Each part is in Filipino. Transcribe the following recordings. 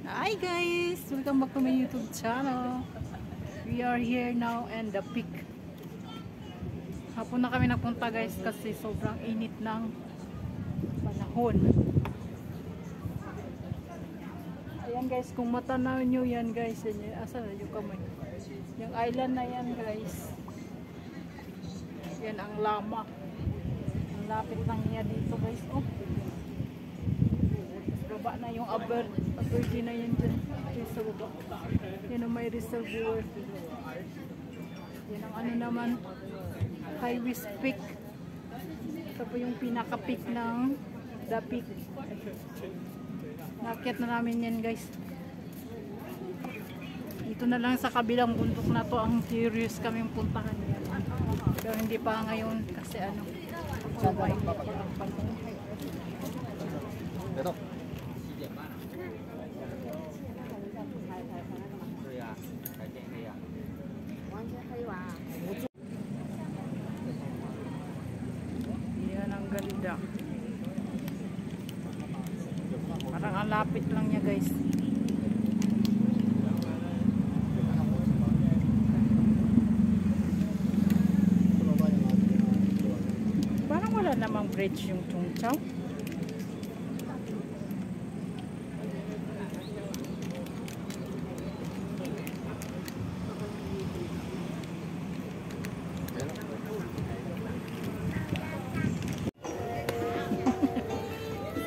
Hi guys! Welcome back to my YouTube channel. We are here now and the peak. Hapon na kami napunta guys kasi sobrang init ng panahon. Ayan guys, kung matanaw nyo yan guys, asa na yung kamay? Yung island na yan guys. Yan ang lama. Ang lapit lang niya dito guys. Oh. Baba na yung Abergine na yan dyan sa baba. Yan ang may reservoir. Yan ang ano naman, Highway Peak. Ito po yung pinaka-peak ng The Peak. Nakit na namin yan guys. Ito na lang sa kabilang bundok na to ang curious kaming puntahan yan. Pero hindi pa ngayon kasi ano, sabay. Ito. Yan ang ganda. Parang ang lapit lang niya guys. Parang wala namang bridge yung Tungchaw.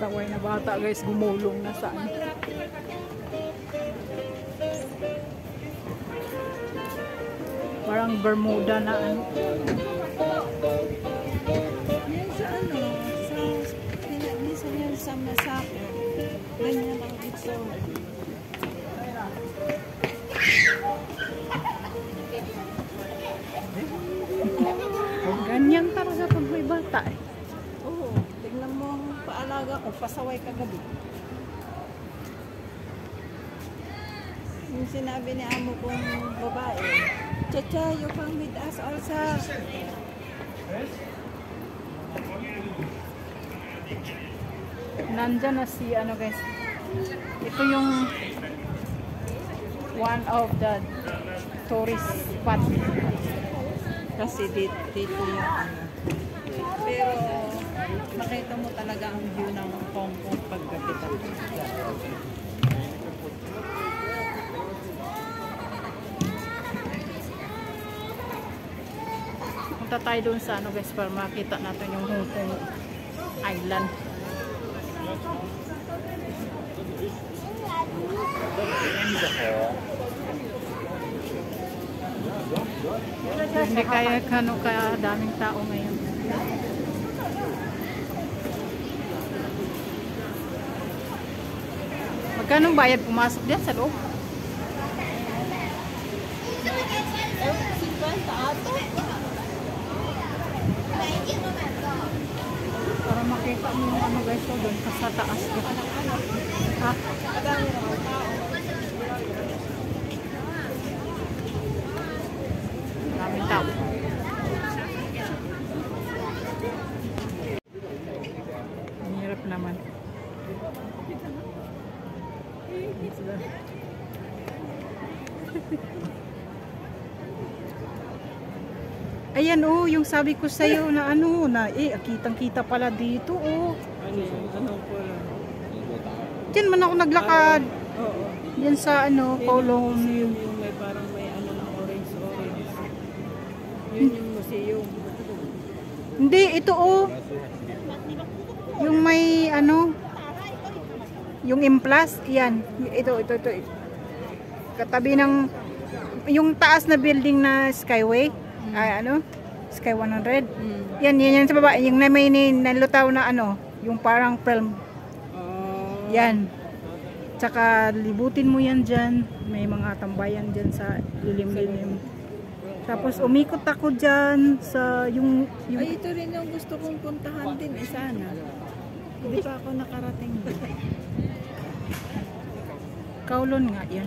Saway na bata guys, gumulong na saan. Parang Bermuda na ano. Yan sa ano, sa yan sa Masako. Ganyan lang ito. Ganyan talaga pag may bata eh. Oo, tignan mo ang paalaga ko, pasaway kagabi. Yung sinabi ni amo kong babae, Chacha, you come with us also. Nandyan na si ano guys. Ito yung one of the tourist spot. Kasi dito yung ano. Pero makita mo talaga ang view ng Hong Kong paggabi talaga. Punta tayo doon sa ano guys para makita natin yung Hong Kong Island. Hindi kaya daming tao ngayon. Magkano bayad pumasok diyan sa loob? 50 ato. Para makita mo yung ano guys, so doon sa taas ko. Ha? Maraming tao. Ang hirap naman. Ayan oh, yung sabi ko sa'yo na ano, na kitang-kita pala dito oh. Ano po lang. Diyan man ako naglakad. Oo. Diyan sa ano, Kowloon. Yung may parang may ano ng orange. Yun yung museum. Hindi, ito oh. Yung may ano, yung Implas, yan. Ito. Katabi ng, yung taas na building na Skyway. Ay, ano? Sky 100. Yan sa baba. Yung na may nalutaw na ano, yung parang film. Yan. Tsaka libutin mo yan dyan. May mga tambayan dyan sa lilim-lilim. Tapos umikot ako dyan sa yung... Ay, ito rin yung gusto kong puntahan din. Sana. Hindi pa ako nakarating. Kowloon nga yan.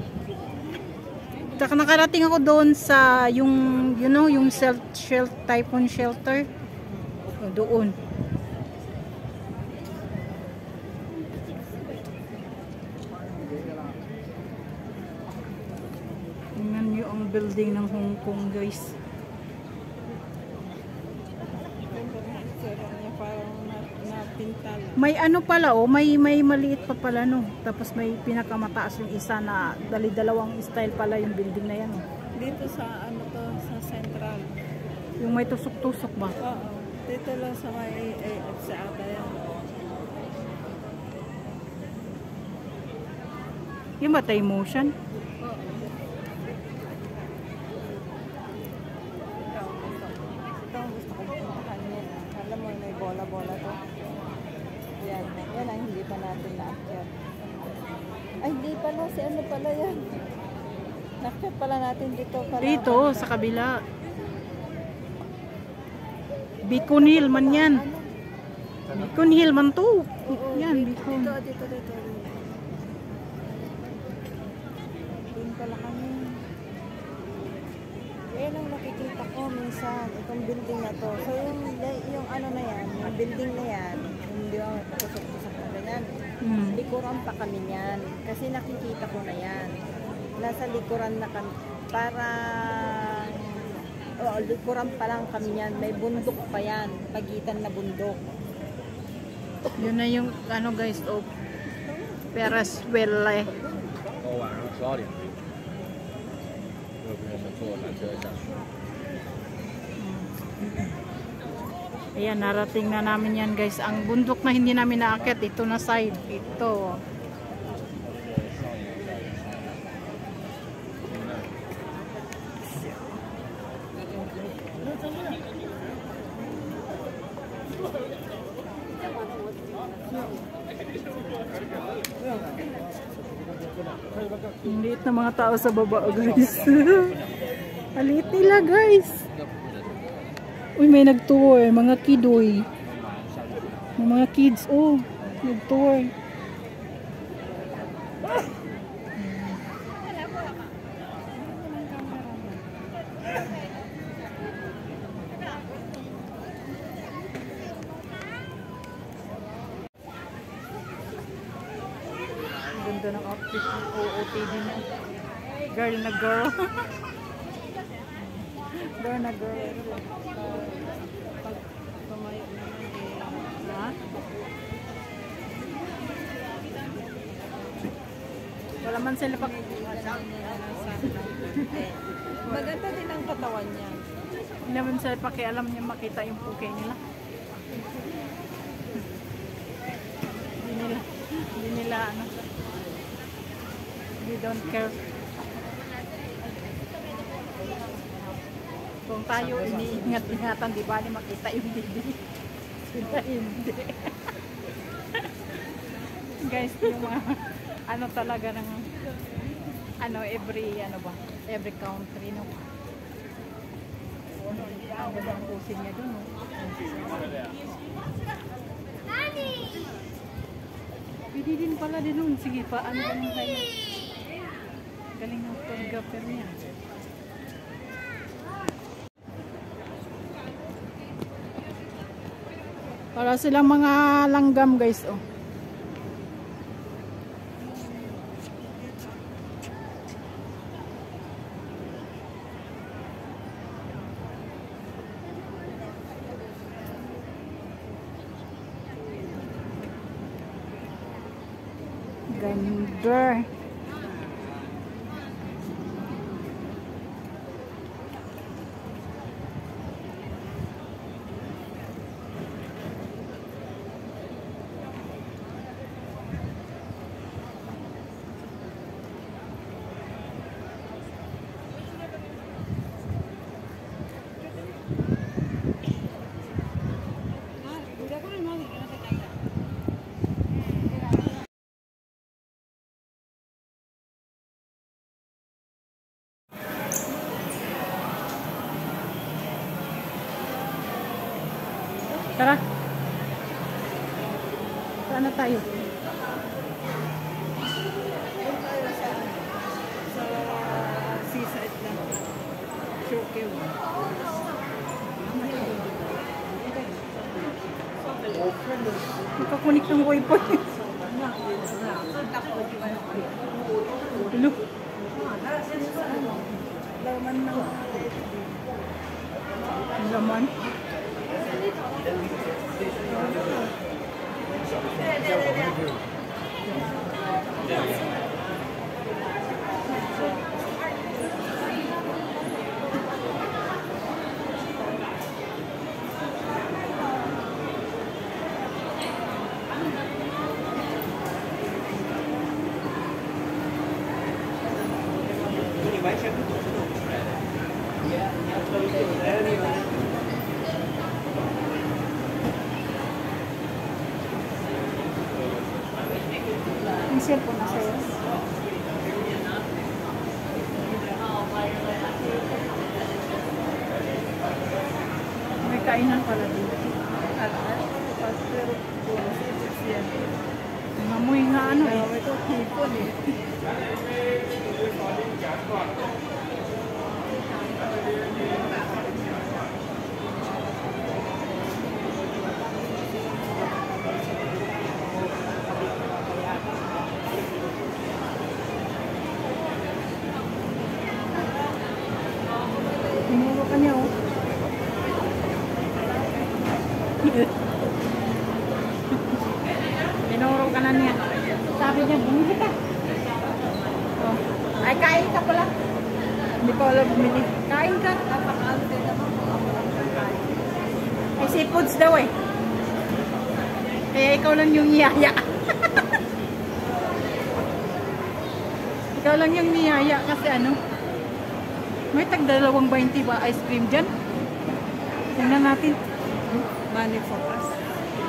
Tsaka nakarating ako doon sa yung, you know, yung typhoon shelter. Doon. yung building ng Hong Kong, guys. Parang napintal. May ano pala, oh, may maliit pa pala, no. Tapos may pinakamataas yung isa na dalawang style pala yung building na yan, oh. Dito sa ano to, sa Central. Yung may tusok-tusok ba? Oo. Dito lang sa may AFC ata yan. Yung ba tayo motion? Oo. Ito ang gusto kong puntahan yan. Alam mo, may bola-bola to. Yan. Yan ang hindi pa natin naakyat. Ay, hindi pala. Si ano pala yan? Naakyat pala natin dito. Dito, sa kabila. Beacon Hill man yan. Beacon Hill man to. Yan, Beacon. Dito. Doon pala kami. Ayan ang nakikita ko minsan, itong building na to. So yung ano na yan, yung building na yan, hindi ako patusok-tusok na ganyan. Likuran pa kami yan. Kasi nakikita ko na yan. Nasa likuran na kami. Parang likuran pa lang kami yan. May bundok pa yan. Pagitan na bundok. Yun na yung ano guys, oh. Peraswell eh. 我晚上12点回去，我也不愿意坐缆车下去。 Ayan, narating na namin yan guys. Ang bundok na hindi namin naakyat, ito na side. Ito. Ang liit na mga tao sa baba guys. Ang liit nila guys. Uy, may nag-tour. Mga kidoy. May mga kids. Oh, nag-tour. Ganda ng outfit ng OOTD na. Girl na girl. Girl na girl. Pag tumayo naman Ha? Wala man sila pag... maganda din ang katawan niya. Hindi naman sila pakialam niya makita yung puke nila. Hindi nila ano. They don't care. Kung tayo iniingat-ingatan, di ba, makita yung bibi. Sila hindi. Guys, yung mga ano talaga ng ano every country, no. Ang ganda ng pusin niya dun, no. Pwede din pala din nun. Sige pa, ano ba nung tayo? Galing ng photographer niya. Para silang mga langgam guys, oh. Ganda. Tara. Saan na tayo? Sa seaside lang. Showcase. Nakakunik ng wifi. Hello? laman ng Laman. Yung cellphone na sa'yo. May kainan pala dito. pero puro sipos yan. Mamoy nga ano eh. May ito hipon eh. Tinuro ka niya oh. Tinuro ka na niya. Sabi niya, bumili ka. Oh. Ay, kain ka pala. Hindi pa wala bumili. Kain ka. Napaka-ante naman kung ako lang kakain. Ay, seafoods daw eh. Kaya ikaw lang yung niyaya. Ikaw lang yung niyaya kasi ano. May tag 2.20 ba ice cream dyan? Tingnan natin. Money for us.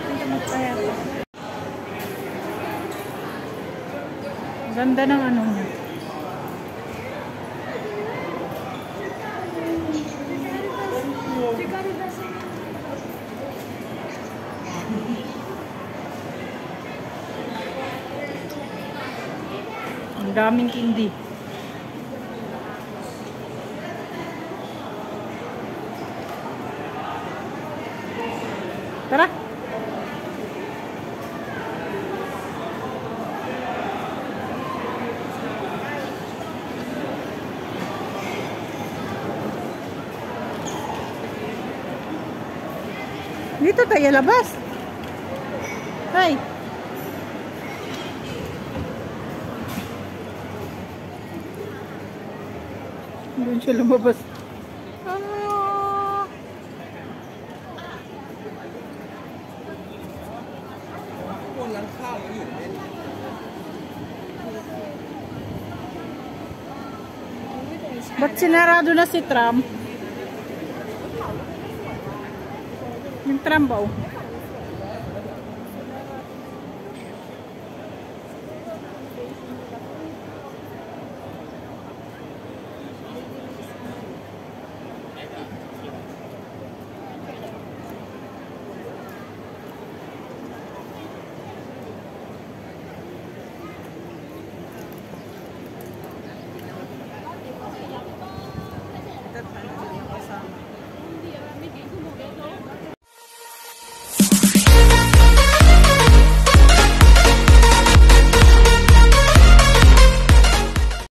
Tingnan mo kaya. Ganda ng ano niya. Ang daming candy. Tara. Dito tayo labas. Tay. Doon siya lumabas. Ba't sinarado na si tram? Yung tram ba?